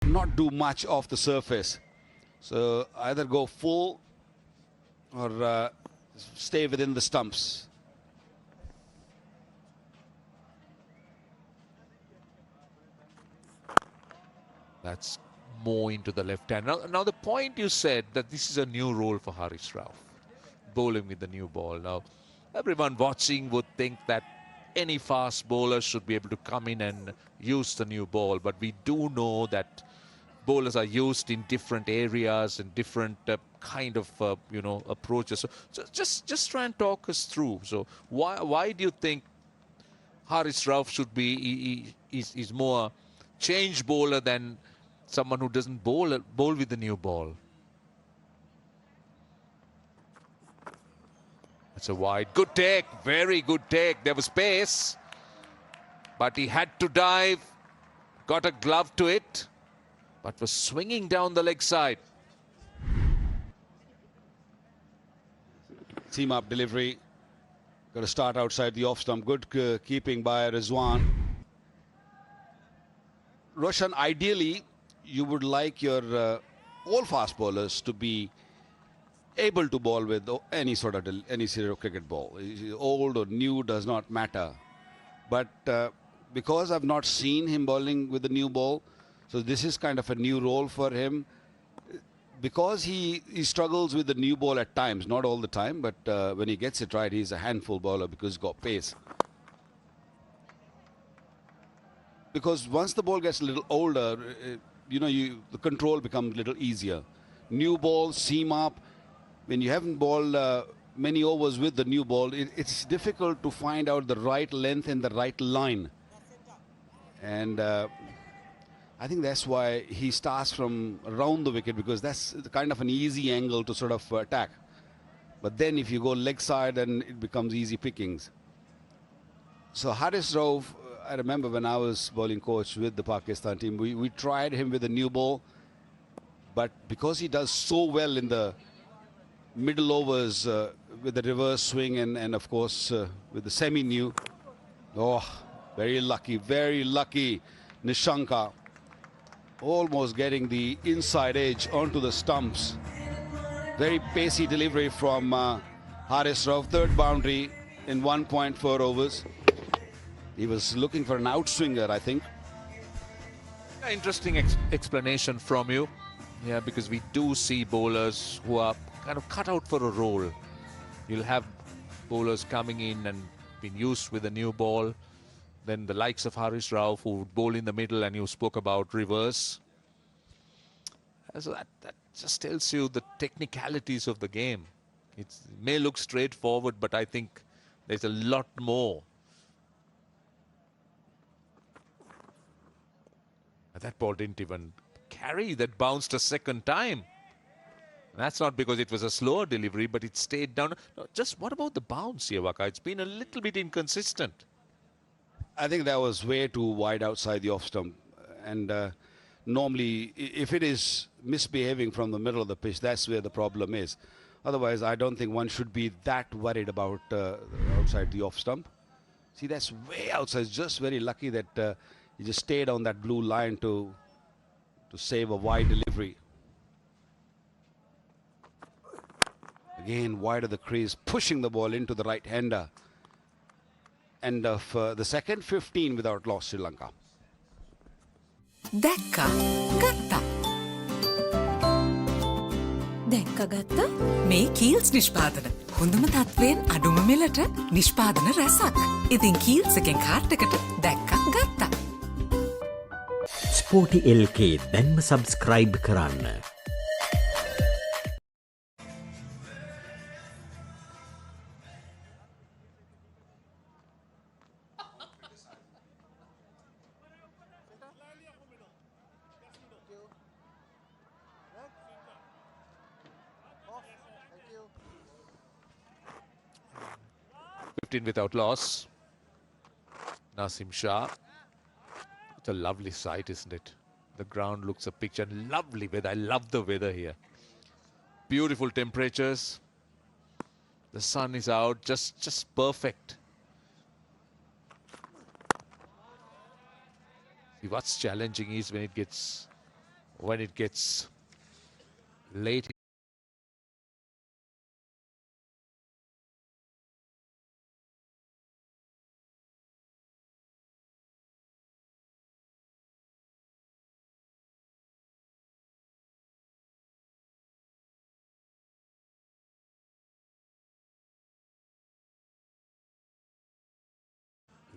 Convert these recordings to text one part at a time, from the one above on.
not do much off the surface. So either go full or stay within the stumps. That's more into the left hand. Now the point you said that this is a new role for Haris Rauf, bowling with the new ball. Now, everyone watching would think that any fast bowler should be able to come in and use the new ball. But we do know that bowlers are used in different areas and different kind of approaches. So just try and talk us through. So why do you think Haris Rauf should be is more a change bowler than someone who doesn't bowl with the new ball? That's a wide. Good take. Very good take. There was pace, but he had to dive. Got a glove to it, but was swinging down the leg side. Seam up delivery. Got to start outside the off stump. Good keeping by Rizwan. Roshan, ideally, you would like your all fast bowlers to be able to bowl with any sort of cricket ball. Old or new does not matter. But because I've not seen him bowling with the new ball, so this is kind of a new role for him. Because he struggles with the new ball at times, not all the time, but when he gets it right, he's a handful bowler because he's got pace. Because once the ball gets a little older, the control becomes a little easier. New ball, seam up. When you haven't bowled many overs with the new ball, it's difficult to find out the right length and the right line. And I think that's why he starts from around the wicket, because that's kind of an easy angle to sort of attack. But then if you go leg side, then it becomes easy pickings. So Haris Rauf, I remember when I was bowling coach with the Pakistan team, we tried him with a new ball. But because he does so well in the middle overs with the reverse swing and of course with the semi-new, very lucky Nishanka, almost getting the inside edge onto the stumps. Very pacey delivery from Haris Rauf. Third boundary in 1.4 overs. He was looking for an outswinger, I think. Interesting explanation from you. Yeah, because we do see bowlers who are kind of cut out for a role. You'll have bowlers coming in and being used with a new ball. Then the likes of Haris Rauf, who would bowl in the middle, and you spoke about reverse. So that just tells you the technicalities of the game. It may look straightforward, but I think there's a lot more. That ball didn't even carry, that bounced a second time. That's not because it was a slower delivery, but it stayed down. No, just what about the bounce here, Waka? It's been a little bit inconsistent. I think that was way too wide outside the off stump. And normally, if it is misbehaving from the middle of the pitch, that's where the problem is. Otherwise, I don't think one should be that worried about outside the off stump. See, that's way outside. It's just very lucky that he just stayed on that blue line to save a wide delivery. Again, wide of the crease, pushing the ball into the right-hander. End of the second, 15 without loss, Sri Lanka. Dekka, gatta. Dekka gatta? මේ කීල්ස් නිෂ්පාදන. හොඳම තත්වයෙන් අඩුම මිලට නිෂ්පාදන රැසක්. ඉතින් කීල්ස් එකෙන් card එකට දැක්ක ගත්තා. ස්පෝටි LK දැන්ම සබ්ස්ක්‍රයිබ් කරන්න. Without loss. Nasim Shah. It's a lovely sight, isn't it? The ground looks a picture. Lovely weather. I love the weather here. Beautiful temperatures. The sun is out. Just perfect. See, what's challenging is when it gets when it gets late.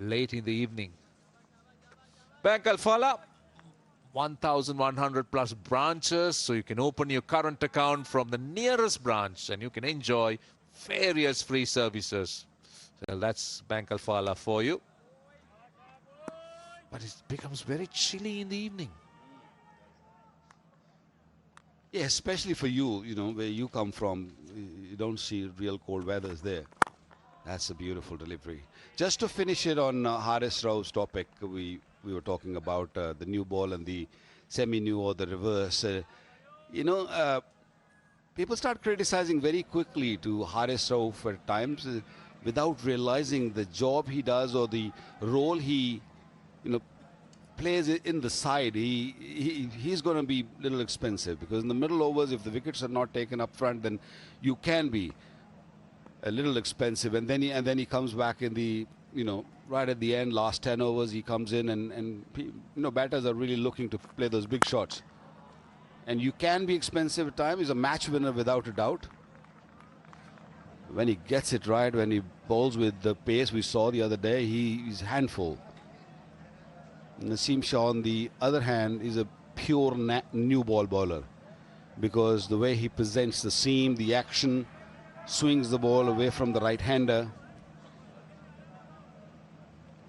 Late in the evening. Bank Alfala, 1,100 plus branches, so you can open your current account from the nearest branch and you can enjoy various free services. So that's Bank Alfala for you. But it becomes very chilly in the evening. Yeah, especially for you, you know, where you come from, you don't see real cold weathers there. That's a beautiful delivery. Just to finish it on Haris Rao's topic, we were talking about the new ball and the semi-new or the reverse. People start criticizing very quickly to Haris Rao for times without realizing the job he does or the role he, plays in the side. He's going to be a little expensive because in the middle overs, if the wickets are not taken up front, then you can be a little expensive, and then he comes back in the right at the end, last 10 overs he comes in, and batters are really looking to play those big shots, and you can be expensive at times. He's a match winner without a doubt when he gets it right, when he bowls with the pace we saw the other day. He's a handful. Naseem Shah on the other hand is a pure new ball bowler because the way he presents the seam, the action, swings the ball away from the right-hander.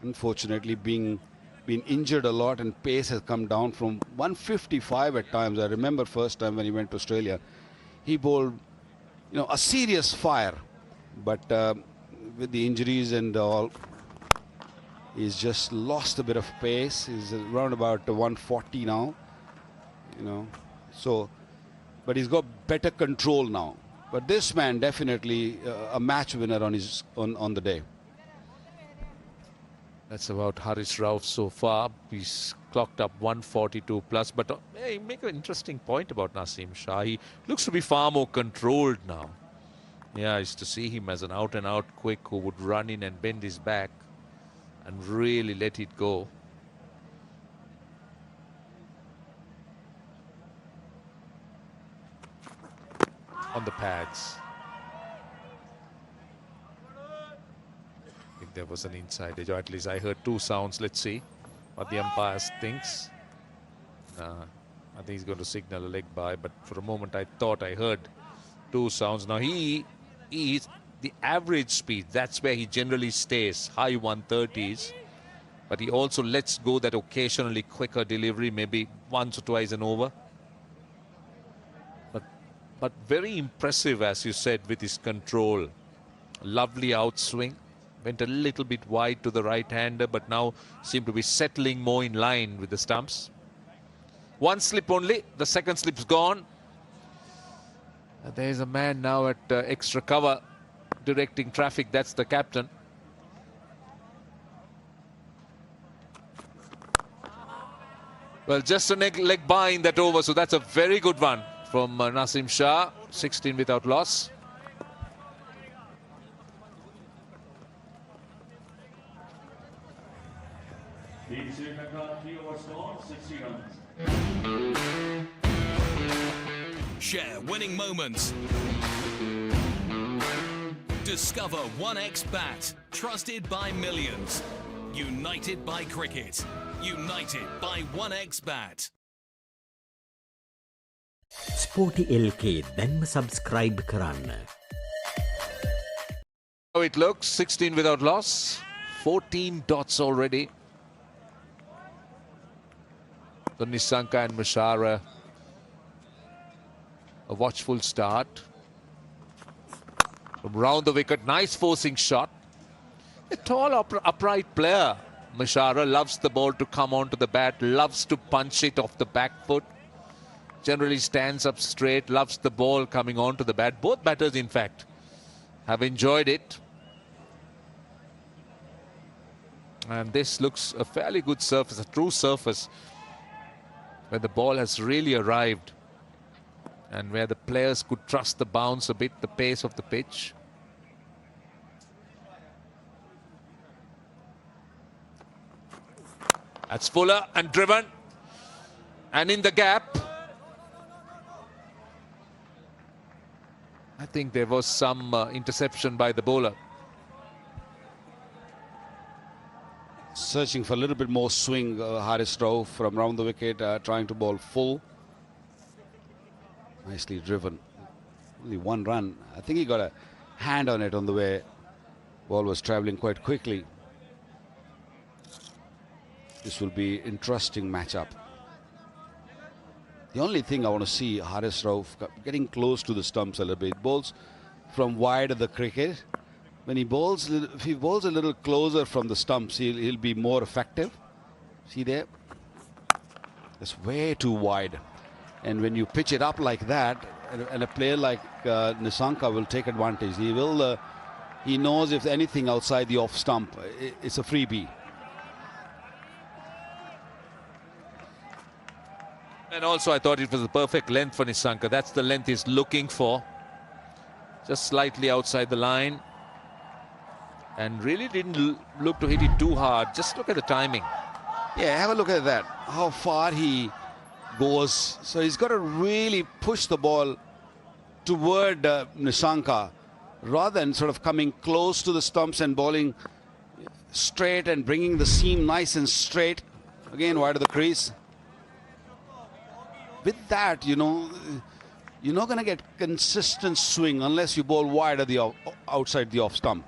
Unfortunately, being injured a lot, and pace has come down from 155 at times. I remember first time when he went to Australia, he bowled, a serious fire. But with the injuries and all, he's just lost a bit of pace. He's around about 140 now, So, but he's got better control now. But this man definitely a match winner on the day. That's about Haris Rauf so far. He's clocked up 142 plus. But you make an interesting point about Naseem Shah. He looks to be far more controlled now. Yeah, I used to see him as an out-and-out quick who would run in and bend his back and really let it go. On the pads. I think there was an inside edge, or at least I heard two sounds. Let's see what the umpire thinks. I think he's going to signal a leg by, but for a moment I thought I heard two sounds. Now he is the average speed. That's where he generally stays, high 130s. But he also lets go that occasionally quicker delivery, maybe once or twice an over. But very impressive, as you said, with his control. Lovely outswing. Went a little bit wide to the right-hander, but now seemed to be settling more in line with the stumps. One slip only. The second slip's gone. There's a man now at extra cover directing traffic. That's the captain. Well, just a leg by in that over, so that's a very good one from Naseem Shah. 16 without loss. Share winning moments. Discover 1xBat, trusted by millions. United by cricket. United by 1xBat. Sporty LK දැන්ම subscribe කරන්න. How it looks, 16 without loss, 14 dots already. So Nissanka and Mishara, a watchful start. From round the wicket, nice forcing shot. A tall, upright player. Mishara loves the ball to come onto the bat, loves to punch it off the back foot. Generally stands up straight, loves the ball coming onto the bat. Both batters, in fact, have enjoyed it. And this looks a fairly good surface, a true surface where the ball has really arrived and where the players could trust the bounce a bit, the pace of the pitch. That's Fuller and driven. And in the gap, I think there was some interception by the bowler. Searching for a little bit more swing, Haris Rauf from round the wicket, trying to bowl full. Nicely driven. Only one run. I think he got a hand on it on the way. Ball was travelling quite quickly. This will be interesting matchup. The only thing I want to see Haris Rauf getting close to the stumps a little bit. Bowls from wide of the cricket. When he bowls, if he bowls a little closer from the stumps, he'll be more effective. See there? It's way too wide. And when you pitch it up like that, and a player like Nissanka will take advantage. He will. He knows if anything outside the off stump, it's a freebie. And also I thought it was the perfect length for Nissanka. That's the length he's looking for. Just slightly outside the line. And really didn't look to hit it too hard. Just look at the timing. Yeah, have a look at that. How far he goes. So he's got to really push the ball toward Nissanka rather than sort of coming close to the stumps and bowling straight and bringing the seam nice and straight. Again, wide of the crease. With that, you know, you're not going to get consistent swing unless you bowl wide of the outside the off stump.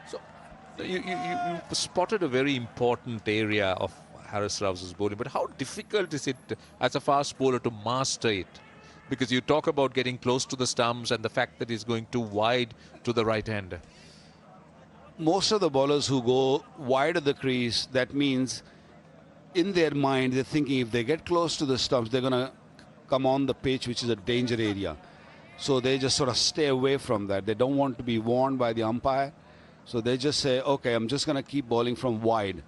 So you spotted a very important area of Haris Rauf's bowling, but how difficult is it as a fast bowler to master it? Because you talk about getting close to the stumps and the fact that he's going too wide to the right hander. Most of the bowlers who go wide of the crease, that means in their mind, they're thinking if they get close to the stumps, they're going to come on the pitch, which is a danger area. So they just sort of stay away from that. They don't want to be warned by the umpire. So they just say, okay, I'm just going to keep bowling from wide.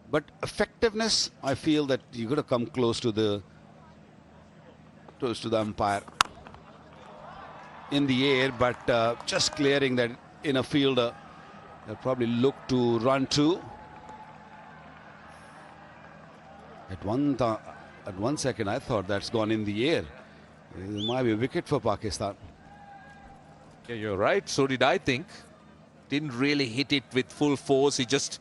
But effectiveness, I feel that you've got to come close to the umpire in the air, but just clearing that inner fielder. They'll probably look to run to. At one second, I thought that's gone in the air. It might be a wicket for Pakistan. Yeah, you're right. So did I think. Didn't really hit it with full force. He just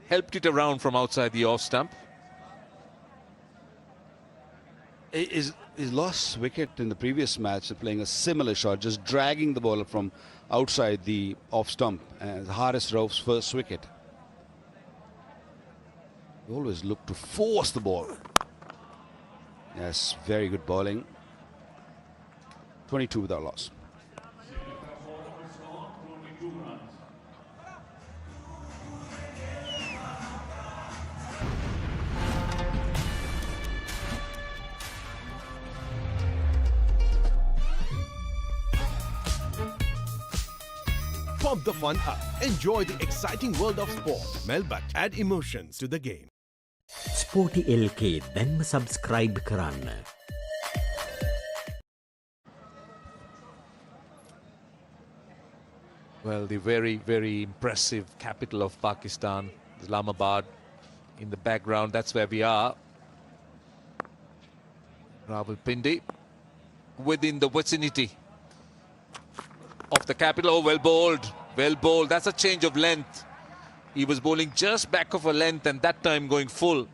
helped it around from outside the off stump. His lost wicket in the previous match, playing a similar shot, just dragging the ball from outside the off stump. Haris Rauf's first wicket. You always look to force the ball. Yes, very good bowling. 22 without loss. Pump the fun up. Enjoy the exciting world of sport. Melbat, add emotions to the game. Sporty LK දැන්ම subscribe කරන්න. Well, the very, very impressive capital of Pakistan, Islamabad, in the background. That's where we are. Rawalpindi within the vicinity of the capital. Oh, well bowled. Well bowled. That's a change of length. He was bowling just back of a length and that time going full.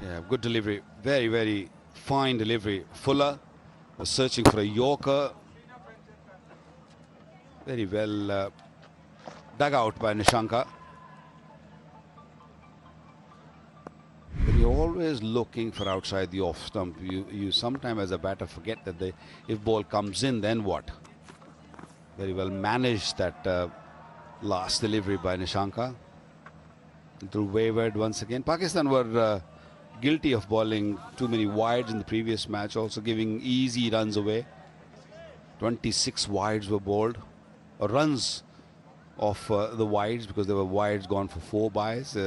Yeah, good delivery. Very, very fine delivery. Fuller was searching for a Yorker. Very well dug out by Nissanka. But you're always looking for outside the off stump. You sometimes as a batter forget that if ball comes in, then what? Very well managed that last delivery by Nissanka. Through wavered once again. Pakistan were guilty of bowling too many wides in the previous match, also giving easy runs away. 26 wides were bowled, or runs of the wides, because there were wides gone for 4 byes.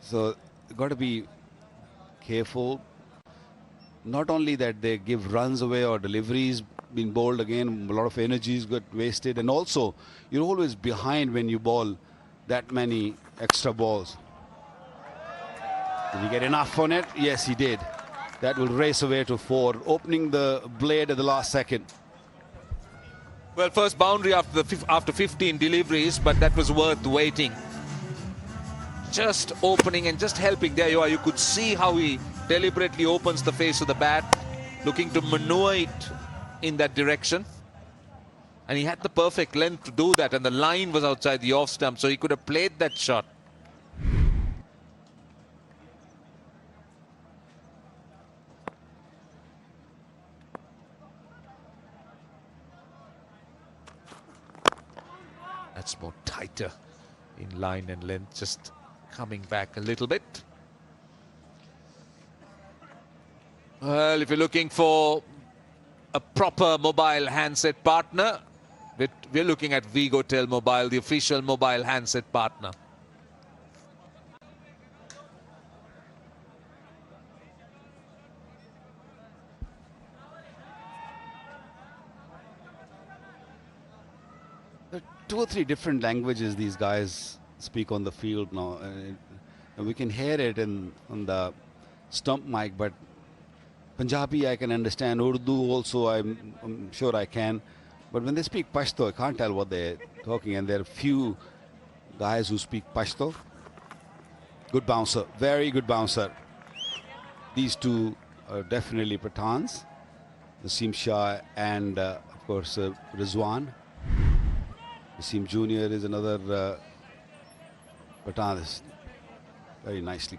So got to be careful. Not only that they give runs away or deliveries being bowled again, a lot of energies got wasted, and also you're always behind when you bowl that many extra balls. Did he get enough on it? Yes, he did. That will race away to 4, opening the blade at the last second. Well, first boundary after 15 deliveries, but that was worth waiting. Just opening and just helping. There you are. You could see how he deliberately opens the face of the bat, looking to maneuver it in that direction. And he had the perfect length to do that, and the line was outside the off stump, so he could have played that shot. That's more tighter in line and length, just coming back a little bit. Well, if you're looking for a proper mobile handset partner, we're looking at Vigotel Mobile, the official mobile handset partner. There are 2 or 3 different languages these guys speak on the field now. And we can hear it on the stump mic, but Punjabi I can understand, Urdu also I'm sure I can. But when they speak Pashto, I can't tell what they're talking, and there are few guys who speak Pashto. Good bouncer, very good bouncer. These two are definitely Pathans, Naseem Shah and of course Rizwan. Naseem Jr. is another Pathan. Very nicely